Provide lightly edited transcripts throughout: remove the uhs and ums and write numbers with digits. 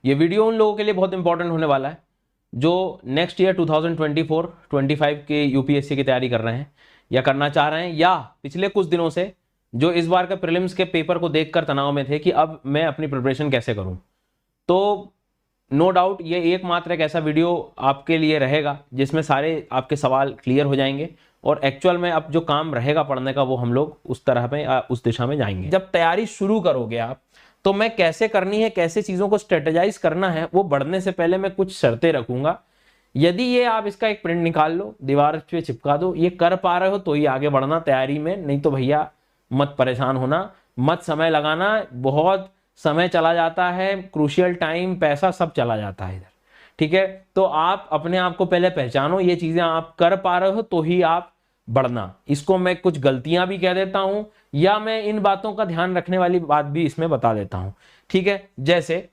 ये वीडियो उन लोगों के लिए बहुत इंपॉर्टेंट होने वाला है जो नेक्स्ट ईयर 2024-25 के यूपीएससी की तैयारी कर रहे हैं या करना चाह रहे हैं, या पिछले कुछ दिनों से जो इस बार का प्रीलिम्स के पेपर को देखकर तनाव में थे कि अब मैं अपनी प्रिपरेशन कैसे करूं। तो नो डाउट ये एकमात्र एक ऐसा वीडियो आपके लिए रहेगा जिसमें सारे आपके सवाल क्लियर हो जाएंगे और एक्चुअल में अब जो काम रहेगा पढ़ने का वो हम लोग उस तरह में उस दिशा में जाएंगे। जब तैयारी शुरू करोगे आप तो मैं कैसे करनी है, कैसे चीज़ों को स्ट्रेटेजाइज करना है, वो बढ़ने से पहले मैं कुछ शर्तें रखूंगा। यदि ये आप इसका एक प्रिंट निकाल लो, दीवार पे चिपका दो, ये कर पा रहे हो तो ही आगे बढ़ना तैयारी में, नहीं तो भैया मत परेशान होना, मत समय लगाना, बहुत समय चला जाता है, क्रूशियल टाइम, पैसा सब चला जाता है इधर। ठीक है, तो आप अपने आप को पहले पहचानो, ये चीजें आप कर पा रहे हो तो ही आप बढ़ना। इसको मैं कुछ गलतियां भी कह देता हूं या मैं इन बातों का ध्यान रखने वाली बात भी इसमें बता देता हूं। ठीक है, जैसे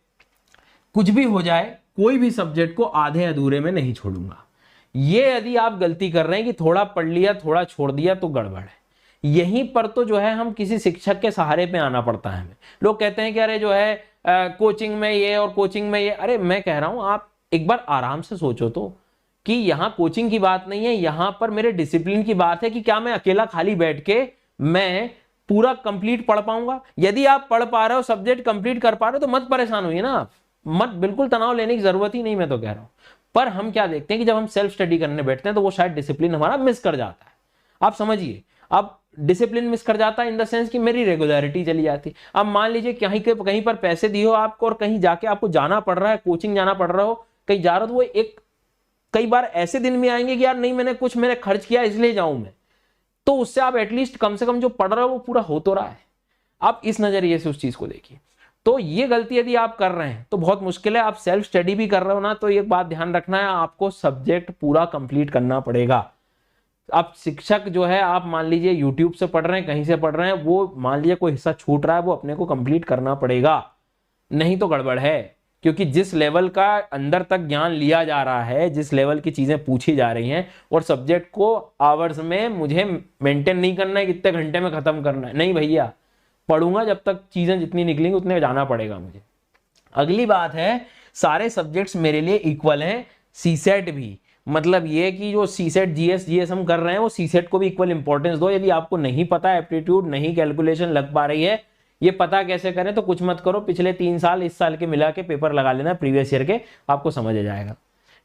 कुछ भी हो जाए कोई भी सब्जेक्ट को आधे अधूरे में नहीं छोड़ूंगा। ये यदि आप गलती कर रहे हैं कि थोड़ा पढ़ लिया थोड़ा छोड़ दिया तो गड़बड़ है। यहीं पर तो जो है हम किसी शिक्षक के सहारे पे आना पड़ता है हमें। लोग कहते हैं कि अरे जो है कोचिंग में ये और कोचिंग में ये। अरे मैं कह रहा हूं आप एक बार आराम से सोचो तो कि यहां कोचिंग की बात नहीं है, यहां पर मेरे डिसिप्लिन की बात है कि क्या मैं अकेला खाली बैठ के मैं पूरा कंप्लीट पढ़ पाऊंगा। यदि आप पढ़ पा रहे हो, सब्जेक्ट कंप्लीट कर पा रहे हो तो मत परेशान होइए ना आप, मत, बिल्कुल तनाव लेने की जरूरत ही नहीं, मैं तो कह रहा हूं। पर हम क्या देखते हैं कि जब हम सेल्फ स्टडी करने बैठते हैं तो वो शायद डिसिप्लिन हमारा मिस कर जाता है। आप समझिए, अब डिसिप्लिन मिस कर जाता है इन द सेंस कि मेरी रेगुलरिटी चली जाती। अब मान लीजिए कहीं पर पैसे दिए हो आपको और कहीं जाके आपको जाना पड़ रहा है, कोचिंग जाना पड़ रहा हो, कहीं जा रहा हो, तो वो एक कई बार ऐसे दिन में आएंगे कि यार नहीं मैंने कुछ मैंने खर्च किया इसलिए जाऊं मैं, तो उससे आप एटलीस्ट कम से कम जो पढ़ रहे हो वो पूरा हो तो रहा है। आप इस नजरिए से उस चीज को देखिए। तो ये गलती यदि आप कर रहे हैं तो बहुत मुश्किल है। आप सेल्फ स्टडी भी कर रहे हो ना, तो एक बात ध्यान रखना है, आपको सब्जेक्ट पूरा कंप्लीट करना पड़ेगा। आप शिक्षक जो है, आप मान लीजिए यूट्यूब से पढ़ रहे हैं, कहीं से पढ़ रहे हैं, वो मान लीजिए कोई हिस्सा छूट रहा है, वो अपने को कंप्लीट करना पड़ेगा, नहीं तो गड़बड़ है। क्योंकि जिस लेवल का अंदर तक ज्ञान लिया जा रहा है, जिस लेवल की चीजें पूछी जा रही हैं, और सब्जेक्ट को आवर्स में मुझे मेंटेन नहीं करना है, कितने घंटे में खत्म करना है, नहीं भैया, पढ़ूंगा जब तक चीजें जितनी निकलेंगी उतने जाना पड़ेगा मुझे। अगली बात है, सारे सब्जेक्ट्स मेरे लिए इक्वल हैं, सीसेट भी। मतलब ये कि जो सीसेट जीएस हम कर रहे हैं वो सीसेट को भी इक्वल इंपॉर्टेंस दो। यदि आपको नहीं पता, एप्टीट्यूड नहीं, कैलकुलेशन लग पा रही है, ये पता कैसे करें, तो कुछ मत करो, पिछले 3 साल इस साल के मिला के पेपर लगा लेना प्रीवियस ईयर के, आपको समझ आ जाएगा।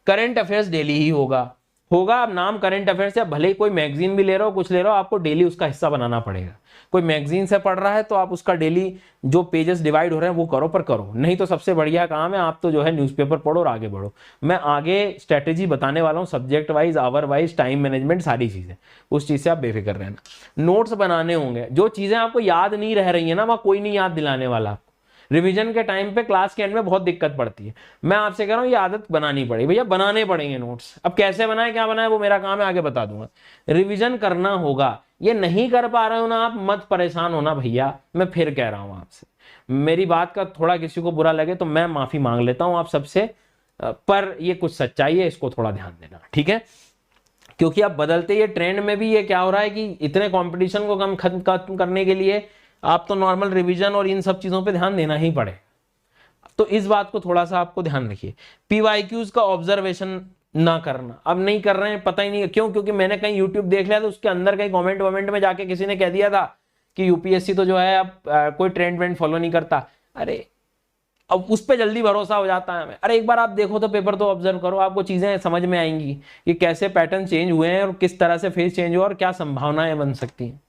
करंट अफेयर्स डेली ही होगा। अब नाम करंट अफेयर्स है, भले ही कोई मैगजीन भी ले रहे हो, कुछ ले रहे हो, आपको डेली उसका हिस्सा बनाना पड़ेगा। कोई मैगजीन से पढ़ रहा है तो आप उसका डेली जो पेजेस डिवाइड हो रहे हैं वो करो, पर करो, नहीं तो सबसे बढ़िया काम है आप तो जो है न्यूज़पेपर पढ़ो और आगे बढ़ो। मैं आगे स्ट्रेटेजी बताने वाला हूँ, subject wise, hour wise, time management, सारी चीजें, उस चीज से आप बेफिक्र रहना। नोट्स बनाने होंगे, जो चीजें आपको याद नहीं रह रही है ना, वहां कोई नहीं याद दिलाने वाला। रिवीजन के टाइम पे क्लास के एंड में बहुत दिक्कत पड़ती है। मैं आपसे कह रहा हूँ ये आदत बनानी पड़ेगी भैया, बनाने पड़ेंगे नोट्स। अब कैसे बनाए, क्या बनाए, वो मेरा काम है, आगे बता दूंगा। रिवीजन करना होगा, ये नहीं कर पा रहे हो ना आप, मत परेशान होना भैया, मैं फिर कह रहा हूं आपसे। मेरी बात का थोड़ा किसी को बुरा लगे तो मैं माफी मांग लेता हूं आप सबसे, पर ये कुछ सच्चाई है, इसको थोड़ा ध्यान देना, ठीक है। क्योंकि अब बदलते ये ट्रेंड में भी ये क्या हो रहा है कि इतने कंपटीशन को कम खत्म करने के लिए आप तो नॉर्मल रिवीजन और इन सब चीजों पे ध्यान देना ही पड़े। तो इस बात को थोड़ा सा आपको ध्यान रखिए। पीवाईक्यूज का ऑब्जर्वेशन ना करना, अब नहीं कर रहे हैं, पता ही नहीं है क्यों, क्योंकि मैंने कहीं यूट्यूब देख लिया तो उसके अंदर कहीं कमेंट में जाके किसी ने कह दिया था कि यूपीएससी तो जो है अब कोई ट्रेंड फॉलो नहीं करता। अरे अब उस पर जल्दी भरोसा हो जाता है हमें। अरे एक बार आप देखो तो पेपर तो ऑब्जर्व करो, आपको चीजें समझ में आएंगी कि कैसे पैटर्न चेंज हुए हैं और किस तरह से फेज चेंज हुआ और क्या संभावनाएं बन सकती हैं।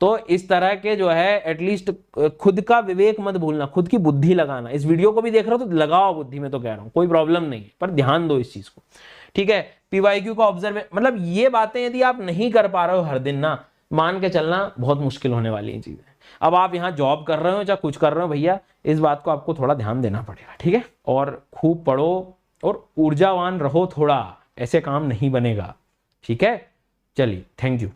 तो इस तरह के जो है एटलीस्ट खुद का विवेक मत भूलना, खुद की बुद्धि लगाना। इस वीडियो को भी देख रहे हो तो लगाओ बुद्धि, में तो कह रहा हूं, कोई प्रॉब्लम नहीं है, पर ध्यान दो इस चीज को, ठीक है। पीवाईक्यू का ऑब्जर्व, मतलब ये बातें यदि आप नहीं कर पा रहे हो हर दिन ना, मान के चलना बहुत मुश्किल होने वाली है चीजें। अब आप यहाँ जॉब कर रहे हो चाहे कुछ कर रहे हो भैया, इस बात को आपको थोड़ा ध्यान देना पड़ेगा, ठीक है। और खूब पढ़ो और ऊर्जावान रहो थोड़ा, ऐसे काम नहीं बनेगा, ठीक है। चलिए, थैंक यू।